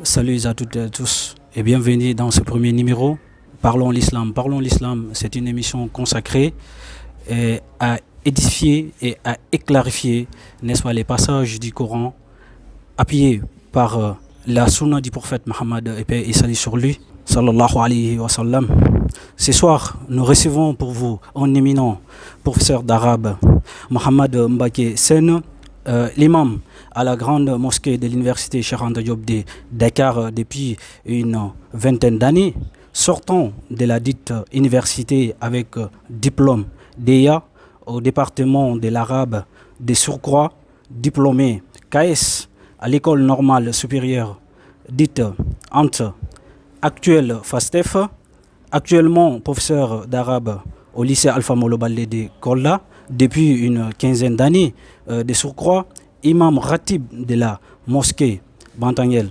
Salut à toutes et à tous et bienvenue dans ce premier numéro. Parlons l'islam. Parlons l'islam, c'est une émission consacrée à édifier et à éclarifier, n'est-ce pas, les passages du Coran appuyés par la sunna du prophète Mohammed et paix et salut sur lui, sallallahu alayhi wa sallam. Ce soir, nous recevons pour vous un éminent professeur d'arabe, Mohamed Mbaké Sen, l'imam à la grande mosquée de l'université Cheikh Anta Diop de Dakar depuis une vingtaine d'années, sortant de la dite université avec diplôme d'EA au département de l'arabe, de surcroît diplômé KS à l'école normale supérieure dite Anta, actuel FASTEF, actuellement professeur d'arabe au lycée Alpha Molo Baldé de Kolda depuis une quinzaine d'années, de surcroît imam ratib de la mosquée Bantangel,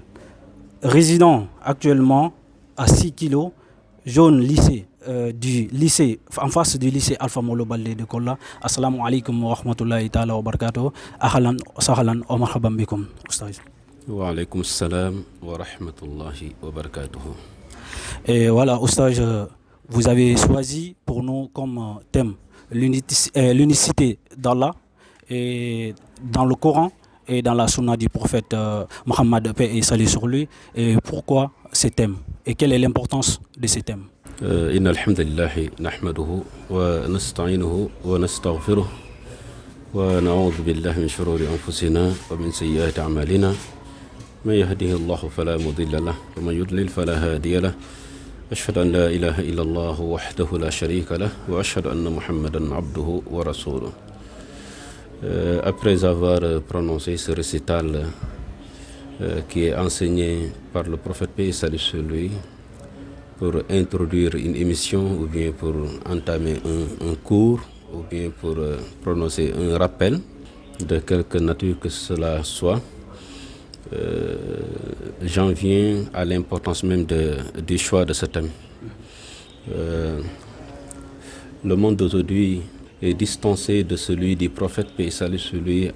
résident actuellement à 6 kg, jaune lycée du lycée, en face du lycée Alpha Molo Baldé de Kolda. Assalamu alaikum wa rahmatullahi ta'ala wa barakatuh. Ahlan wa sahlan wa marhaban bikum, Oustaz. Wa alaikum salam wa rahmatullahi wa barakatuh. Et voilà, Oustaz, vous avez choisi pour nous comme thème l'unicité d'Allah et dans le Coran et dans la sunna du prophète Mohammed, paix et salut sur lui. Et pourquoi ces thèmes et quelle est l'importance de ces thèmes? Inna alhamdulillahi nahmaduhu wa nasta'inuhu wa nastaghfiruh wa na'udhu billahi min shururi anfusina wa min sayyiati a'malina man yahdihillahu fala mudilla lahu wa man yudlil fala hadiya lahu. أشهد أن لا إله إلا الله وحده لا شريك له وأشهد أن محمدا عبده ورسوله. Après avoir prononcé ce récital qui est enseigné par le prophète paix et salut sur lui pour introduire une émission ou bien pour entamer un cours ou bien pour prononcer un rappel de quelque nature que cela soit, j'en viens à l'importance même du choix de ce thème. Le monde d'aujourd'hui est distancé de celui du prophète paix et salut sur lui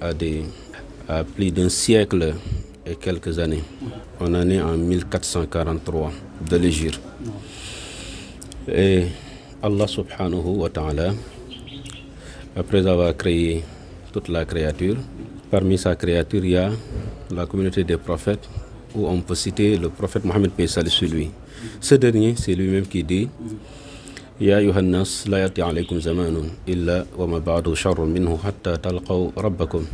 à plus d'un siècle et quelques années. On en est en 1443 de l'Hégire. Et Allah subhanahu wa ta'ala, après avoir créé toute la créature, parmi sa créature, il y a la communauté des prophètes, où on peut citer le prophète Mohammed paix et salut sur lui. Ce dernier, c'est lui-même qui dit Ya Yohannas, la yati alaykum zamanun illa wa ma ba'du sharrun minhu hatta talqaw rabbakum.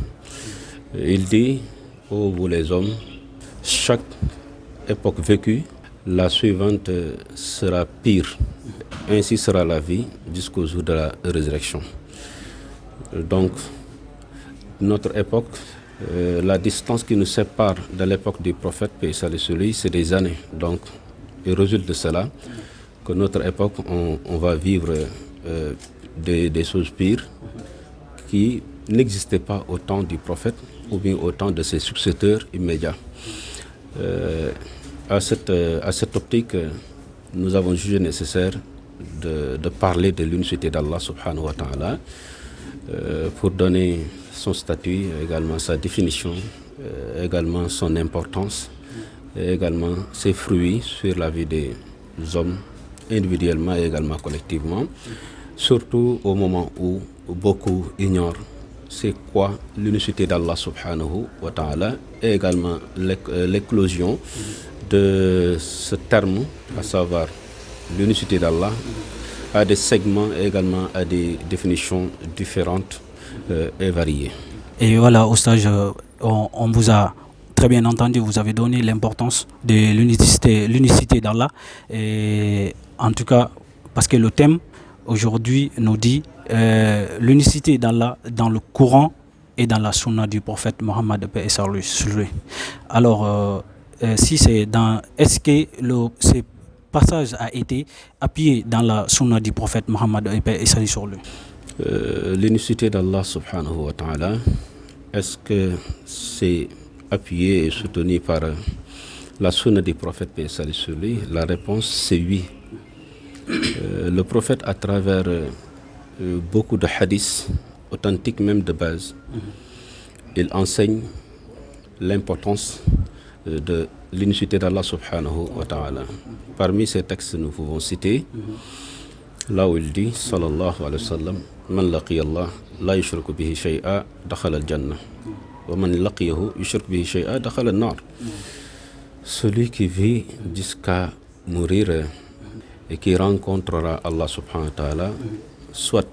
Il dit, ô vous les hommes, chaque époque vécue, la suivante sera pire. Ainsi sera la vie jusqu'au jour de la résurrection. Donc, notre époque, la distance qui nous sépare de l'époque du prophète, paix et salut sur lui, c'est des années. Donc, il résulte de cela que notre époque, on va vivre des choses pires qui n'existaient pas au temps du prophète ou bien au temps de ses successeurs immédiats. À cette optique, nous avons jugé nécessaire de parler de l'unicité d'Allah subhanahu wa ta'ala pour donner son statut, également sa définition, également son importance, et également ses fruits sur la vie des hommes, individuellement et également collectivement, surtout au moment où beaucoup ignorent c'est quoi l'unicité d'Allah subhanahu wa ta'ala et également l'éclosion de ce terme, à savoir l'unicité d'Allah, à des segments et également à des définitions différentes et variées. Et voilà, Oustaz, on vous a très bien entendu, vous avez donné l'importance de l'unicité d'Allah. Et en tout cas, parce que le thème aujourd'hui nous dit l'unicité d'Allah dans le Coran et dans la sunna du prophète Mohammed, paix et salut sur lui. Alors, si c'est dans, est-ce que ce passage a été appuyé dans la sunna du prophète Mohammed, paix et salut sur lui? L'unicité d'Allah subhanahu wa ta'ala, est-ce que c'est appuyé et soutenu par la sunna du prophète paix et salut sur lui? La réponse c'est oui. Le prophète, à travers beaucoup de hadiths authentiques, même de base, il enseigne l'importance de l'unicité d'Allah subhanahu wa ta'ala. Parmi ces textes, nous pouvons citer là où il dit, sallallahu alayhi wa sallam, man laqiya Allah la yushriku bihi shay'a dakhala al-jannah wa man laqiyahu yushrik bihi shay'a dakhala an-nar. Celui qui vit jusqu'à mourir et qui rencontrera Allah subhanahu wa ta'ala, soit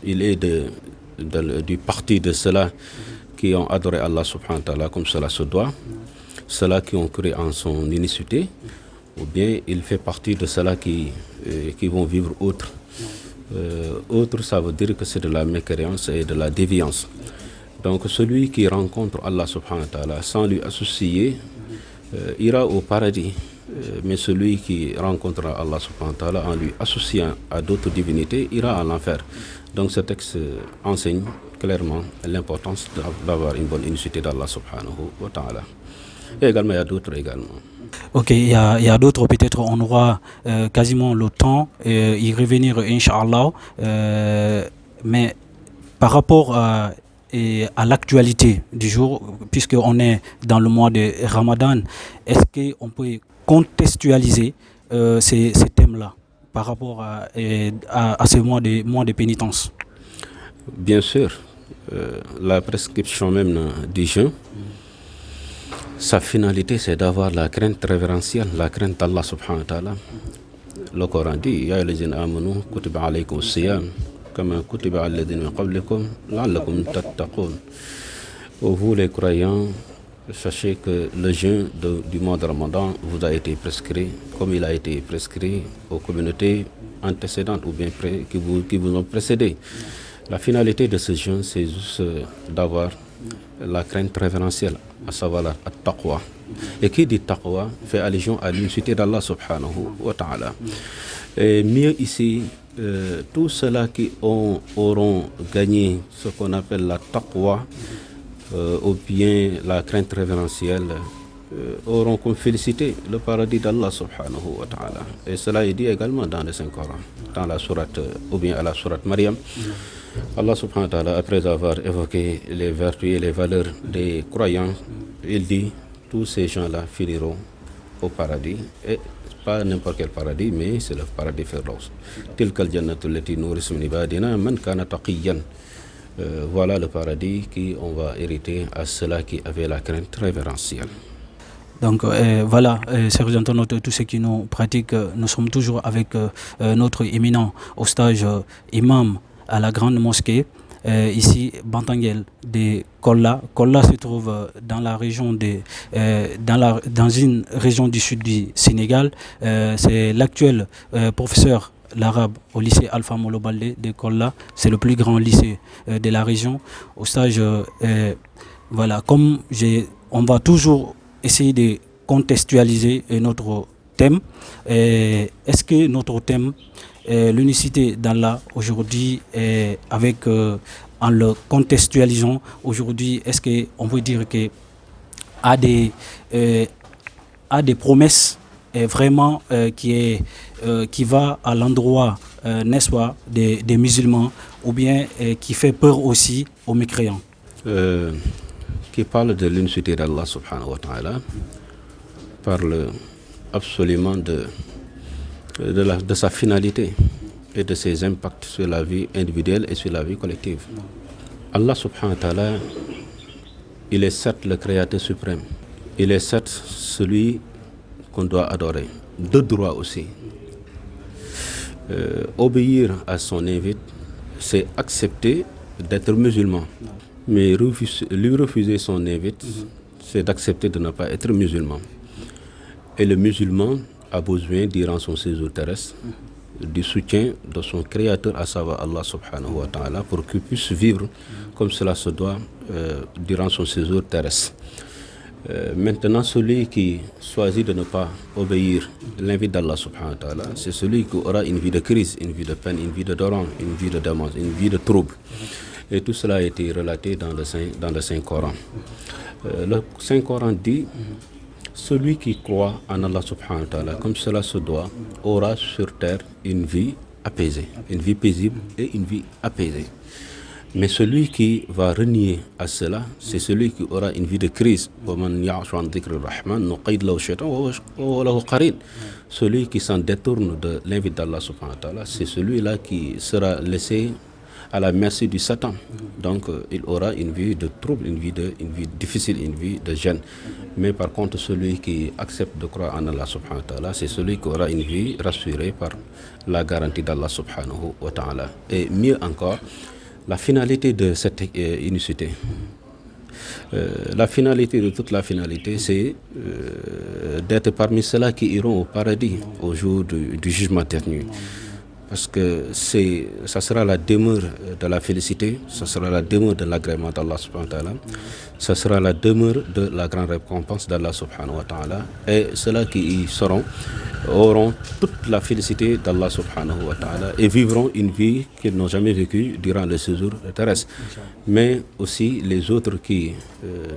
il est du parti de ceux-là qui ont adoré Allah subhanahu wa ta'ala comme cela se doit, ceux-là qui ont cru en son unicité, ou bien il fait partie de ceux-là qui vont vivre autre. Autre, ça veut dire que c'est de la mécréance et de la déviance. Donc celui qui rencontre Allah subhanahu wa ta'ala sans lui associer ira au paradis. Mais celui qui rencontrera Allah subhanahu wa ta'ala en lui associant à d'autres divinités ira à l'enfer. Donc ce texte enseigne clairement l'importance d'avoir une bonne unicité d'Allah subhanahu wa ta'ala. Et également, il y a d'autres également. Ok, il y a d'autres, peut-être on aura quasiment le temps y revenir, Inch'Allah. Mais par rapport à l'actualité du jour, puisqu'on est dans le mois de Ramadan, est-ce qu'on peut contextualiser ces thèmes-là par rapport à ce mois de pénitence? Bien sûr, la prescription même du jeûne, sa finalité c'est d'avoir la crainte révérentielle, la crainte d'Allah subhanahu wa ta'ala. Le Coran dit, Ya ayyuhallazina amanu kutiba alaykum as-siyam kama kutiba ala alladhina min qablikum la'allakum tattaqun. Vous les croyants, sachez que le jeûne du mois de Ramadan vous a été prescrit comme il a été prescrit aux communautés antécédentes ou bien qui vous ont précédé. La finalité de ce jeûne, c'est juste d'avoir la crainte révérentielle, à savoir la taqwa. Et qui dit taqwa fait allusion à l'unicité d'Allah subhanahu wa ta'ala. Et mieux ici, tous ceux-là qui auront gagné ce qu'on appelle la taqwa, ou bien la crainte révérentielle, auront comme félicité le paradis d'Allah subhanahu wa ta'ala. Et cela est dit également dans le Saint-Coran, dans la sourate, ou bien à la sourate Maryam. Allah subhanahu wa ta'ala, après avoir évoqué les vertus et les valeurs des croyants, il dit, tous ces gens-là finiront au paradis, et pas n'importe quel paradis, mais c'est le paradis Firdaus. Tilkal jannatu allati nurisu min ibadina man kana taqiyan. Voilà le paradis qu'on va hériter à ceux-là qui avaient la crainte révérentielle. Donc voilà, chers internautes, tous ceux qui nous pratiquent, nous sommes toujours avec notre éminent oustage imam à la grande mosquée, ici Bantangel de Kolla. Kolla se trouve dans la région dans une région du sud du Sénégal. C'est l'actuel professeur l'arabe au lycée Alpha Molo Baldé de Kolla. C'est le plus grand lycée de la région. Oustage, voilà, on va toujours essayer de contextualiser notre thème. Est-ce que notre thème, l'unicité d'Allah aujourd'hui, en le contextualisant aujourd'hui, est-ce qu'on peut dire que a des promesses vraiment qui va à l'endroit, n'est-ce pas, des musulmans, ou bien qui fait peur aussi aux mécréants? Qui parle de l'unicité d'Allah subhanahu wa ta'ala parle absolument de sa finalité et de ses impacts sur la vie individuelle et sur la vie collective. Allah subhanahu wa ta'ala, il est certes le créateur suprême, il est certes celui qu'on doit adorer, de droit aussi. Obéir à son invite, c'est accepter d'être musulman. Mais lui refuser son invite, c'est d'accepter de ne pas être musulman. Et le musulman a besoin, durant son séjour terrestre, du soutien de son créateur, à savoir Allah subhanahu wa ta'ala, pour qu'il puisse vivre comme cela se doit durant son séjour terrestre. Maintenant, celui qui choisit de ne pas obéir l'invite d'Allah subhanahu wa ta'ala, c'est celui qui aura une vie de crise, une vie de peine, une vie de dorant, une vie de démence, une vie de trouble. Et tout cela a été relaté dans le Saint-Coran. Le Saint-Coran dit Celui qui croit en Allah subhanahu wa ta'ala, comme cela se doit, aura sur terre une vie apaisée, une vie paisible et une vie apaisée. Mais celui qui va renier à cela, c'est celui qui aura une vie de crise. Celui qui s'en détourne de l'invite d'Allah subhanahu wa ta'ala, c'est celui-là qui sera laissé à la merci du Satan. Donc il aura une vie de trouble, une vie difficile, une vie de gêne. Mais par contre, celui qui accepte de croire en Allah subhanahu wa ta'ala, c'est celui qui aura une vie rassurée par la garantie d'Allah subhanahu wa ta'ala. Et mieux encore, la finalité de cette unicité, la finalité de toute la finalité, c'est d'être parmi ceux-là qui iront au paradis au jour du jugement dernier. Parce que ça sera la demeure de la félicité, ça sera la demeure de l'agrément d'Allah subhanahu wa ta'ala, ça sera la demeure de la grande récompense d'Allah subhanahu wa ta'ala. Et ceux-là qui y seront auront toute la félicité d'Allah subhanahu wa ta'ala et vivront une vie qu'ils n'ont jamais vécue durant le séjour terrestre. Mais aussi les autres qui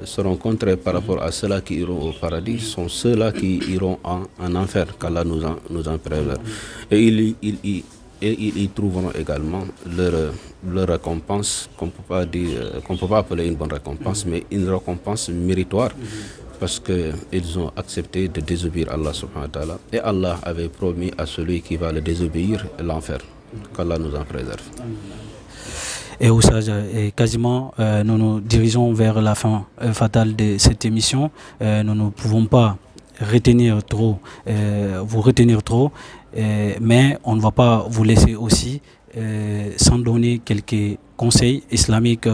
seront contraires par rapport à ceux-là qui iront au paradis sont ceux-là qui iront en enfer, qu'Allah nous en préserve. Et ils y trouveront également leur récompense, qu'on ne peut pas appeler une bonne récompense, mais une récompense méritoire, parce qu'ils ont accepté de désobéir à Allah subhanahu wa ta'ala, et Allah avait promis à celui qui va le désobéir l'enfer, qu'Allah nous en préserve. Et Oussaj, quasiment nous nous dirigeons vers la fin fatale de cette émission. Nous ne pouvons pas vous retenir trop, mais on ne va pas vous laisser aussi sans donner quelques conseils islamiques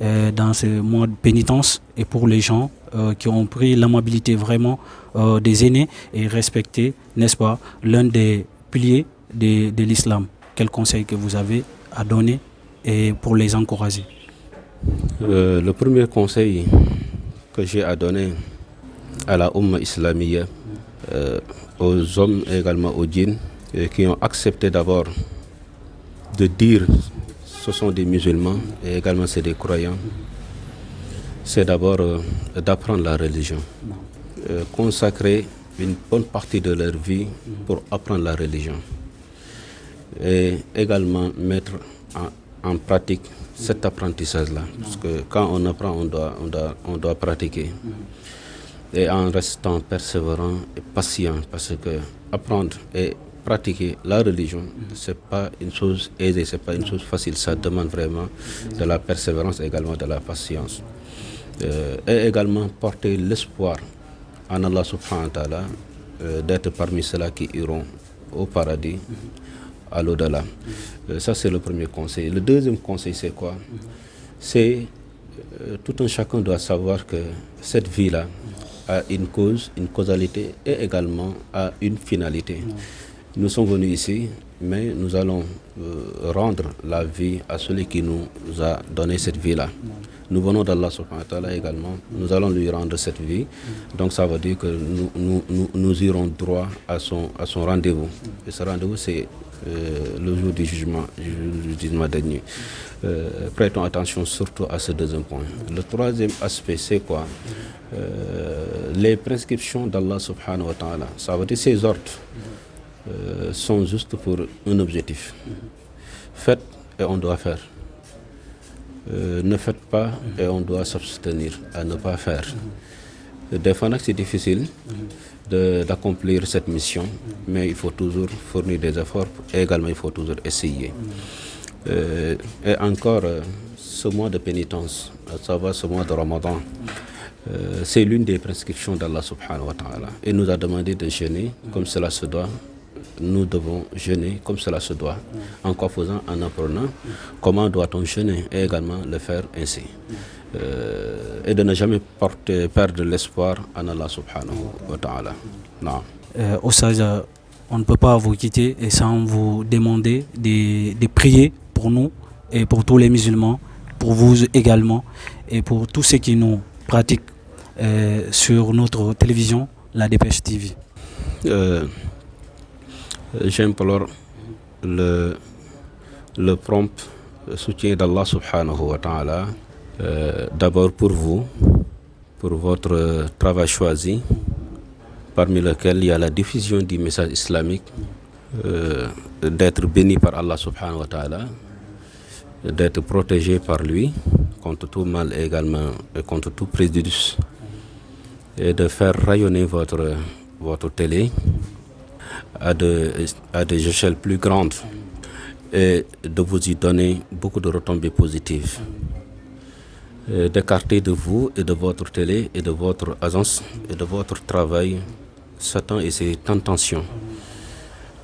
dans ce mois de pénitence et pour les gens qui ont pris l'amabilité vraiment des aînés et respecté, n'est-ce pas, l'un des piliers de l'islam. Quel conseil que vous avez à donner et pour les encourager? Le premier conseil que j'ai à donner à la Ummah islamiyya, aux hommes et également aux djinns, qui ont accepté d'abord de dire ce sont des musulmans et également c'est des croyants, c'est d'abord d'apprendre la religion, consacrer une bonne partie de leur vie pour apprendre la religion et également mettre en pratique cet apprentissage-là, parce que quand on apprend, on doit pratiquer. Et en restant persévérant et patient, parce que apprendre et pratiquer la religion, c'est pas une chose aisée, c'est pas une chose facile, ça demande vraiment de la persévérance et également de la patience. Et également porter l'espoir en Allah subhanahu wa ta'ala, d'être parmi ceux-là qui iront au paradis, à l'au-delà. Ça c'est le premier conseil. Le deuxième conseil c'est quoi? C'est tout un chacun doit savoir que cette vie-là a une cause, une causalité et également a une finalité. Nous sommes venus ici, mais nous allons rendre la vie à celui qui nous a donné cette vie-là. Nous venons d'Allah subhanahu wa ta'ala également, nous allons lui rendre cette vie. Donc ça veut dire que nous irons droit à son rendez-vous. Et ce rendez-vous c'est le jour du jugement dernier. Prêtons attention surtout à ce deuxième point. Le troisième aspect c'est quoi? Les prescriptions d'Allah subhanahu wa ta'ala, ça veut dire ces ordres sont juste pour un objectif. Faites et on doit faire. Ne faites pas et on doit s'abstenir à ne pas faire. Des fois c'est difficile d'accomplir cette mission, mais il faut toujours fournir des efforts et également il faut toujours essayer. Et encore, ce mois de pénitence, à savoir ce mois de Ramadan, c'est l'une des prescriptions d'Allah subhanahu wa ta'ala. Il nous a demandé de jeûner comme cela se doit. Nous devons jeûner comme cela se doit, en quoi faisant, en apprenant comment doit-on jeûner et également le faire ainsi. Et de ne jamais perdre l'espoir en Allah subhanahu wa ta'ala. Non. Oussaj, on ne peut pas vous quitter et sans vous demander de prier pour nous et pour tous les musulmans, pour vous également et pour tous ceux qui nous pratiquent sur notre télévision, la Dépêche TV. J'implore le prompt soutien d'Allah subhanahu wa ta'ala, d'abord pour vous, pour votre travail choisi, parmi lesquels il y a la diffusion du message islamique, d'être béni par Allah subhanahu wa ta'ala, d'être protégé par lui contre tout mal également et contre tout préjudice, et de faire rayonner votre télé à des échelles plus grandes et de vous y donner beaucoup de retombées positives. D'écarter de vous et de votre télé et de votre agence et de votre travail Satan et ses tentations,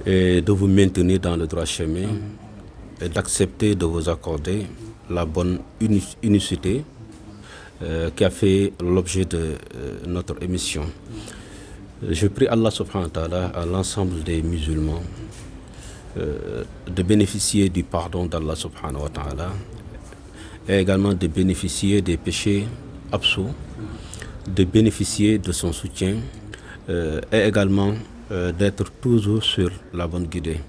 et de vous maintenir dans le droit chemin et d'accepter de vous accorder la bonne unicité qui a fait l'objet de notre émission. Je prie Allah subhanahu wa ta'ala à l'ensemble des musulmans de bénéficier du pardon d'Allah subhanahu wa ta'ala et également de bénéficier des péchés absous, de bénéficier de son soutien et également d'être toujours sur la bonne guidée.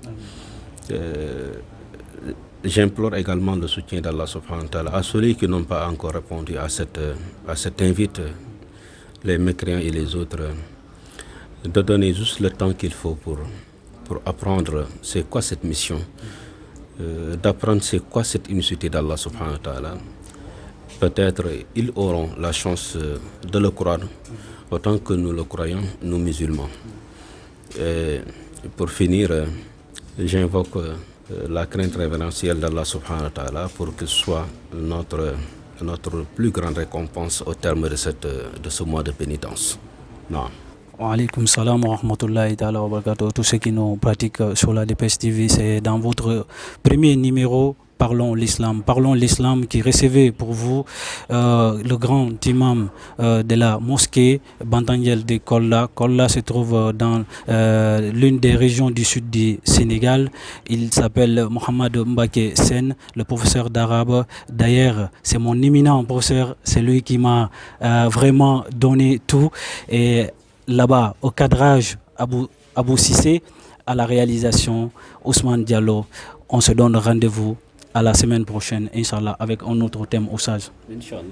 J'implore également le soutien d'Allah subhanahu wa ta'ala à ceux qui n'ont pas encore répondu à cette invite, les mécréants et les autres, de donner juste le temps qu'il faut pour apprendre c'est quoi cette mission, d'apprendre c'est quoi cette unicité d'Allah subhanahu wa ta'ala. Peut-être ils auront la chance de le croire autant que nous le croyons, nous musulmans. Et pour finir, j'invoque la crainte révérentielle d'Allah subhanahu wa ta'ala pour que ce soit notre plus grande récompense au terme de ce mois de pénitence. Non. Wa alaykoum salam wa rahmatullahi ta'ala wa barakatuh. Tous ceux qui nous pratiquent sur la DPS TV, c'est dans votre premier numéro Parlons l'islam qui recevait pour vous le grand imam de la mosquée Bantangel de Kolla. Kolla se trouve dans l'une des régions du sud du Sénégal. Il s'appelle Mohamed Mbake Sen, le professeur d'arabe. D'ailleurs, c'est mon éminent professeur, c'est lui qui m'a vraiment donné tout. Et là-bas, au cadrage, Abou Sissé, à la réalisation, Ousmane Diallo. On se donne rendez-vous à la semaine prochaine, Inch'Allah, avec un autre thème au sage.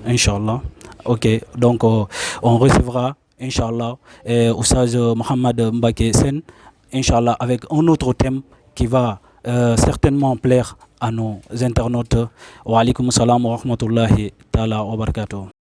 Inch'Allah. Ok, donc on recevra, Inch'Allah, au sage Mohamed Mbake Sen, Inch'Allah, avec un autre thème qui va certainement plaire à nos internautes. Wa alaykoum salam wa rahmatullahi ta'ala wa barakatuh.